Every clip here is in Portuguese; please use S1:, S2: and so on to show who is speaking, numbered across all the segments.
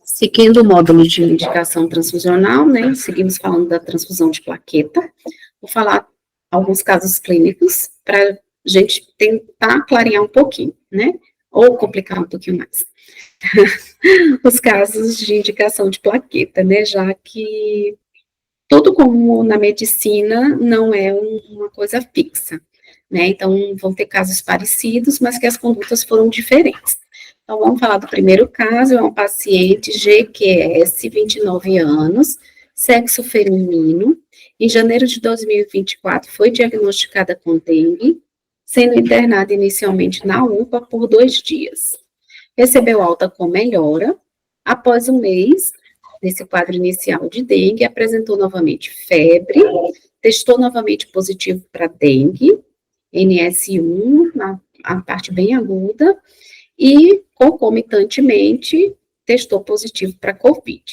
S1: Seguindo o módulo de indicação transfusional, né, seguimos falando da transfusão de plaqueta. Vou falar alguns casos clínicos para a gente tentar clarear um pouquinho, né, ou complicar um pouquinho mais. Os casos de indicação de plaqueta, né, já que tudo como na medicina não é uma coisa fixa, né, então vão ter casos parecidos, mas que as condutas foram diferentes. Então, vamos falar do primeiro caso, é um paciente GQS, 29 anos, sexo feminino, em janeiro de 2024 foi diagnosticada com dengue, sendo internada inicialmente na UPA por 2 dias. Recebeu alta com melhora, após um mês, nesse quadro inicial de dengue, apresentou novamente febre, testou novamente positivo para dengue, NS1, a parte bem aguda, e, concomitantemente, testou positivo para COVID.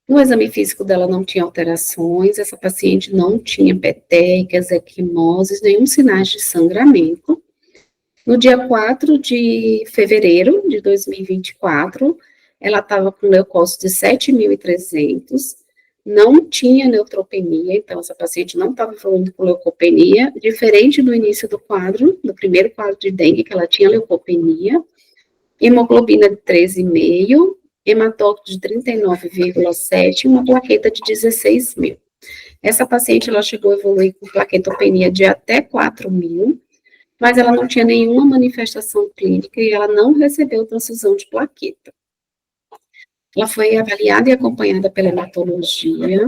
S1: No exame físico dela não tinha alterações, essa paciente não tinha petequias, equimoses, nenhum sinais de sangramento. No dia 4 de fevereiro de 2024, ela estava com leucócito de 7.300, não tinha neutropenia, então essa paciente não estava evoluindo com leucopenia, diferente do início do quadro, do primeiro quadro de dengue, que ela tinha leucopenia, hemoglobina de 13,5, hematócrito de 39,7 e uma plaqueta de 16 mil. Essa paciente, ela chegou a evoluir com plaquetopenia de até 4.000, mas ela não tinha nenhuma manifestação clínica e ela não recebeu transfusão de plaqueta. Ela foi avaliada e acompanhada pela hematologia,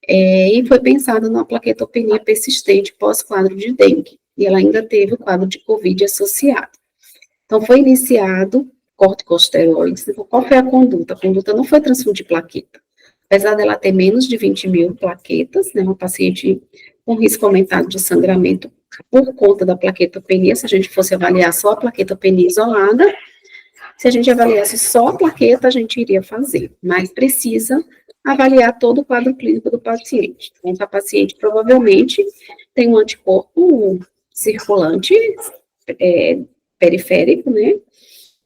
S1: e foi pensada numa plaquetopenia persistente pós-quadro de dengue, e ela ainda teve o quadro de COVID associado. Então, foi iniciado corticosteroides. Qual foi a conduta? A conduta não foi transfundir plaqueta. Apesar dela ter menos de 20.000 plaquetas, né, uma paciente com risco aumentado de sangramento por conta da plaquetopenia, se a gente fosse avaliar só a plaquetopenia isolada, se a gente avaliasse só a plaqueta, a gente iria fazer, mas precisa avaliar todo o quadro clínico do paciente. Então, a paciente provavelmente tem um anticorpo circulante, periférico, né,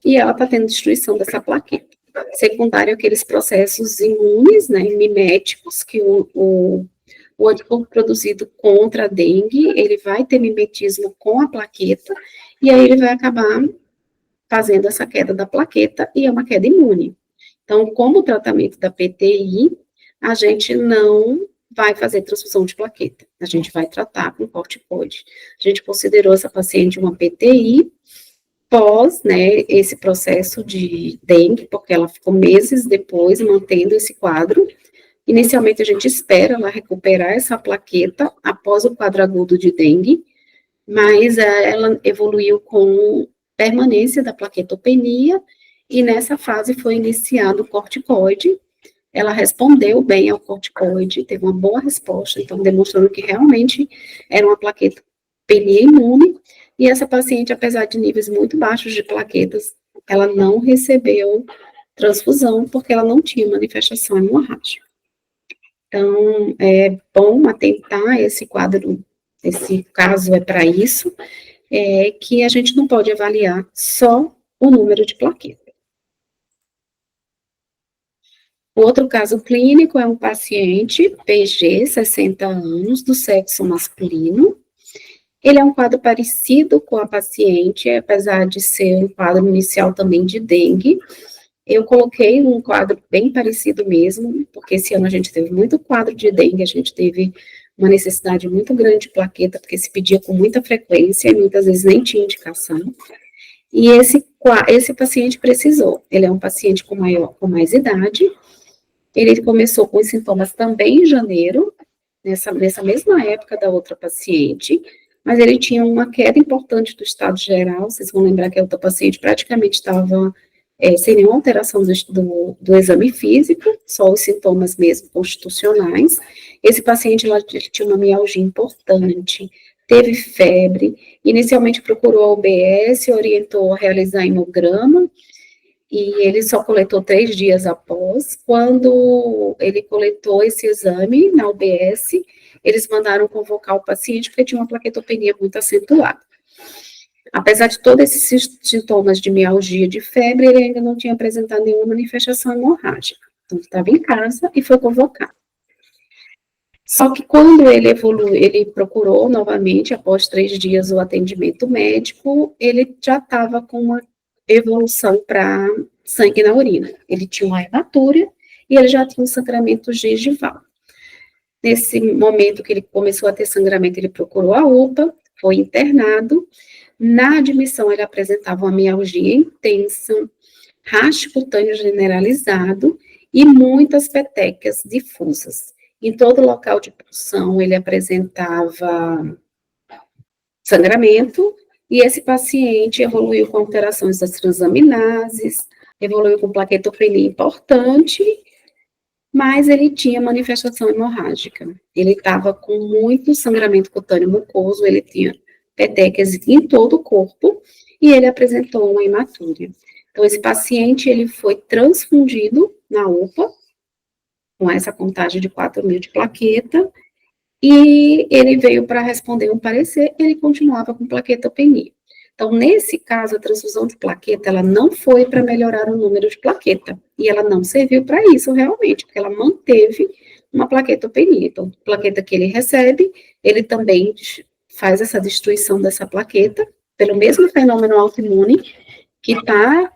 S1: e ela está tendo destruição dessa plaqueta. Secundário aqueles processos imunes, né, miméticos, que o anticorpo produzido contra a dengue, ele vai ter mimetismo com a plaqueta, e aí ele vai acabar fazendo essa queda da plaqueta, e é uma queda imune. Então, como tratamento da PTI, a gente não vai fazer transfusão de plaqueta, a gente vai tratar com corticoide. A gente considerou essa paciente uma PTI, pós, né, esse processo de dengue, porque ela ficou meses depois mantendo esse quadro. Inicialmente, a gente espera ela recuperar essa plaqueta após o quadro agudo de dengue, mas ela evoluiu com permanência da plaquetopenia, e nessa fase foi iniciado o corticoide. Ela respondeu bem ao corticoide, teve uma boa resposta, então demonstrando que realmente era uma plaquetopenia imune, e essa paciente, apesar de níveis muito baixos de plaquetas, ela não recebeu transfusão, porque ela não tinha manifestação hemorrágica. Então, é bom atentar esse quadro, esse caso é para isso, que a gente não pode avaliar só o número de plaquetas. O outro caso clínico é um paciente PG, 60 anos, do sexo masculino. Ele é um quadro parecido com a paciente, apesar de ser um quadro inicial também de dengue. Eu coloquei um quadro bem parecido mesmo, porque esse ano a gente teve muito quadro de dengue, a gente teve uma necessidade muito grande de plaqueta, porque se pedia com muita frequência e muitas vezes nem tinha indicação. E esse paciente precisou. Ele é um paciente com mais idade. Ele começou com os sintomas também em janeiro, nessa mesma época da outra paciente, mas ele tinha uma queda importante do estado geral. Vocês vão lembrar que a outra paciente praticamente estava sem nenhuma alteração do exame físico, só os sintomas mesmo constitucionais. Esse paciente ele tinha uma mialgia importante, teve febre, inicialmente procurou a UBS, orientou a realizar hemograma, e ele só coletou 3 dias após. Quando ele coletou esse exame na UBS, eles mandaram convocar o paciente porque tinha uma plaquetopenia muito acentuada. Apesar de todos esses sintomas de mialgia, de febre, ele ainda não tinha apresentado nenhuma manifestação hemorrágica. Então, estava em casa e foi convocado. Só que quando ele evoluiu, ele procurou novamente, após 3 dias, o atendimento médico, ele já estava com uma evolução para sangue na urina. Ele tinha uma hematúria e ele já tinha um sangramento gengival. Nesse momento que ele começou a ter sangramento, ele procurou a UPA, foi internado. Na admissão, ele apresentava uma mialgia intensa, racho cutâneo generalizado e muitas petecas difusas. Em todo local de punção, ele apresentava sangramento, e esse paciente evoluiu com alterações das transaminases, evoluiu com plaquetopenia importante, mas ele tinha manifestação hemorrágica. Ele estava com muito sangramento cutâneo mucoso, ele tinha petecas em todo o corpo, e ele apresentou uma hematúria. Então, esse paciente, ele foi transfundido na UPA, com essa contagem de 4.000 de plaqueta, e ele veio para responder um parecer, ele continuava com plaquetopenia. Então, nesse caso, a transfusão de plaqueta, ela não foi para melhorar o número de plaqueta, e ela não serviu para isso realmente, porque ela manteve uma plaquetopenia. Então, a plaqueta que ele recebe, ele também faz essa destruição dessa plaqueta, pelo mesmo fenômeno autoimune, que está,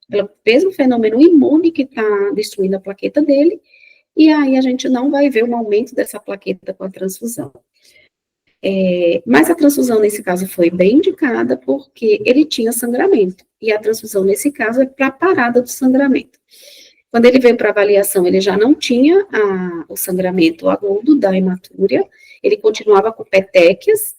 S1: pelo mesmo fenômeno imune que está destruindo a plaqueta dele, e aí a gente não vai ver um aumento dessa plaqueta com a transfusão. Mas a transfusão, nesse caso, foi bem indicada porque ele tinha sangramento, e a transfusão, nesse caso, é para a parada do sangramento. Quando ele veio para avaliação, ele já não tinha o sangramento agudo da hematúria, ele continuava com petequias,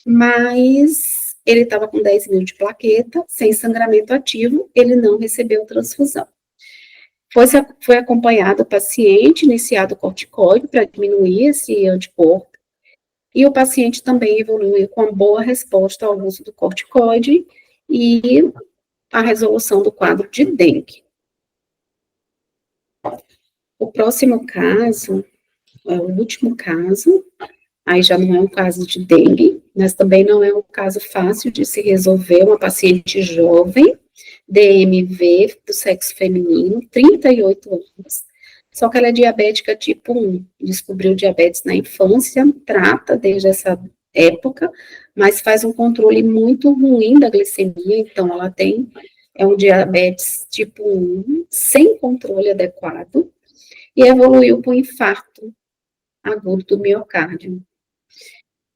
S1: mas ele estava com 10.000 de plaqueta, sem sangramento ativo, ele não recebeu transfusão. Foi acompanhado o paciente, iniciado o corticoide para diminuir esse anticorpo, e o paciente também evoluiu com uma boa resposta ao uso do corticoide e a resolução do quadro de dengue. O próximo caso, é o último caso, aí já não é um caso de dengue, mas também não é um caso fácil de se resolver, uma paciente jovem, DMV, do sexo feminino, 38 anos, só que ela é diabética tipo 1, descobriu diabetes na infância, trata desde essa época, mas faz um controle muito ruim da glicemia, então ela tem um diabetes tipo 1, sem controle adequado, e evoluiu para um infarto agudo do miocárdio.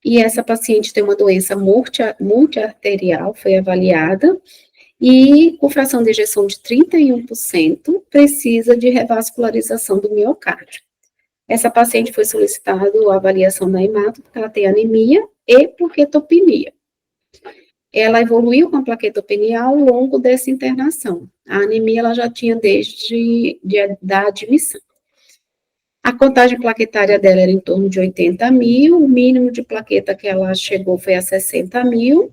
S1: E essa paciente tem uma doença multiarterial, foi avaliada, e com fração de ejeção de 31%, precisa de revascularização do miocárdio. Essa paciente foi solicitada a avaliação da hemato, porque ela tem anemia e plaquetopenia. Ela evoluiu com a plaquetopenia ao longo dessa internação. A anemia ela já tinha desde da admissão. A contagem plaquetária dela era em torno de 80.000, o mínimo de plaqueta que ela chegou foi a 60.000,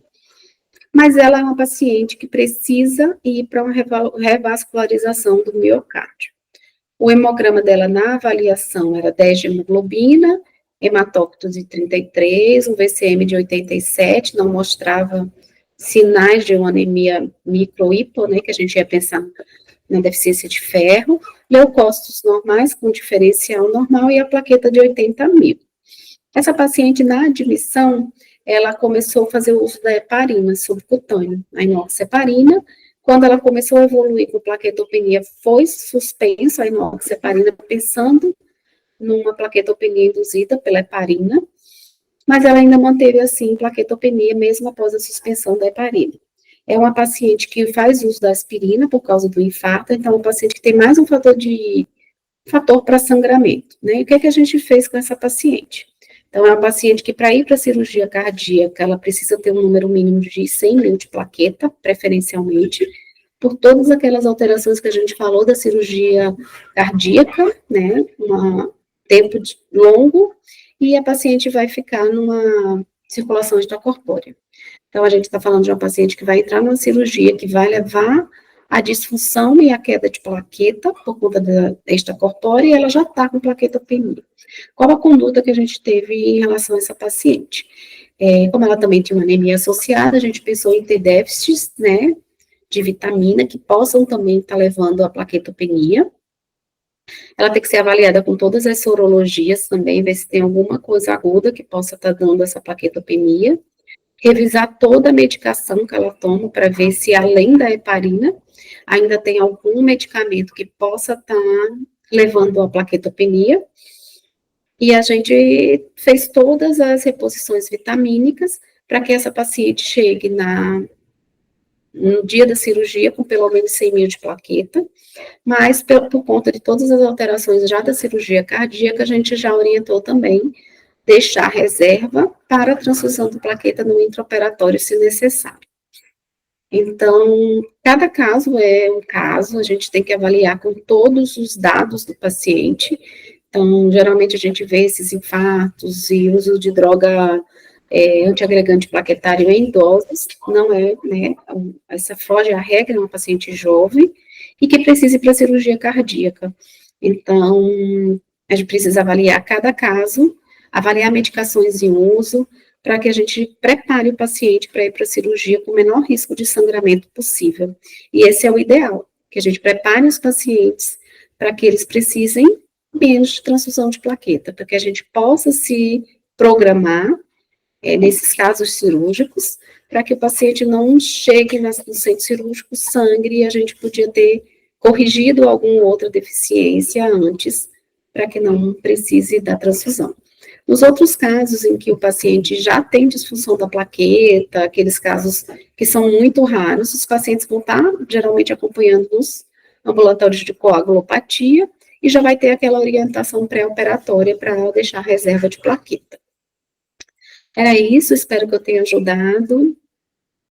S1: mas ela é uma paciente que precisa ir para uma revascularização do miocárdio. O hemograma dela na avaliação era 10 de hemoglobina, hematócrito de 33, um VCM de 87, não mostrava sinais de uma anemia micro-hipo, né, que a gente ia pensar na deficiência de ferro, leucócitos normais com diferencial normal e a plaqueta de 80.000. Essa paciente, na admissão, ela começou a fazer o uso da heparina subcutânea, a inoxaparina. Quando ela começou a evoluir com plaquetopenia, foi suspensa a inoxaparina, pensando numa plaquetopenia induzida pela heparina, mas ela ainda manteve, assim, plaquetopenia mesmo após a suspensão da heparina. É uma paciente que faz uso da aspirina por causa do infarto, então é uma paciente que tem mais um fator para sangramento, né? E o que é que a gente fez com essa paciente? Então, é uma paciente que, para ir para a cirurgia cardíaca, ela precisa ter um número mínimo de 100.000 de plaqueta, preferencialmente, por todas aquelas alterações que a gente falou da cirurgia cardíaca, né, um tempo longo, e a paciente vai ficar numa circulação extracorpórea. Então, a gente está falando de uma paciente que vai entrar numa cirurgia que vai levar a disfunção e a queda de plaqueta, por conta da extracorpórea, ela já está com plaquetopenia. Qual a conduta que a gente teve em relação a essa paciente? Como ela também tinha uma anemia associada, a gente pensou em ter déficits, né, de vitamina, que possam também estar levando à plaquetopenia. Ela tem que ser avaliada com todas as sorologias também, ver se tem alguma coisa aguda que possa estar dando essa plaquetopenia. Revisar toda a medicação que ela toma para ver se, além da heparina, ainda tem algum medicamento que possa estar levando à plaquetopenia. E a gente fez todas as reposições vitamínicas para que essa paciente chegue no dia da cirurgia com pelo menos 100 mil de plaqueta, mas por conta de todas as alterações já da cirurgia cardíaca, a gente já orientou também deixar reserva para a transfusão de plaqueta no intraoperatório, se necessário. Então, cada caso é um caso, a gente tem que avaliar com todos os dados do paciente. Então, geralmente a gente vê esses infartos e uso de droga antiagregante plaquetário em doses, não é, né, essa foge à regra, é uma paciente jovem e que precisa ir para cirurgia cardíaca. Então, a gente precisa avaliar cada caso, avaliar medicações em uso, para que a gente prepare o paciente para ir para a cirurgia com o menor risco de sangramento possível. E esse é o ideal, que a gente prepare os pacientes para que eles precisem menos de transfusão de plaqueta, para que a gente possa se programar nesses casos cirúrgicos, para que o paciente não chegue no centro cirúrgico sangre e a gente podia ter corrigido alguma outra deficiência antes, para que não precise da transfusão. Nos outros casos em que o paciente já tem disfunção da plaqueta, aqueles casos que são muito raros, os pacientes vão estar geralmente acompanhando nos ambulatórios de coagulopatia e já vai ter aquela orientação pré-operatória para deixar reserva de plaqueta. Era isso, espero que eu tenha ajudado.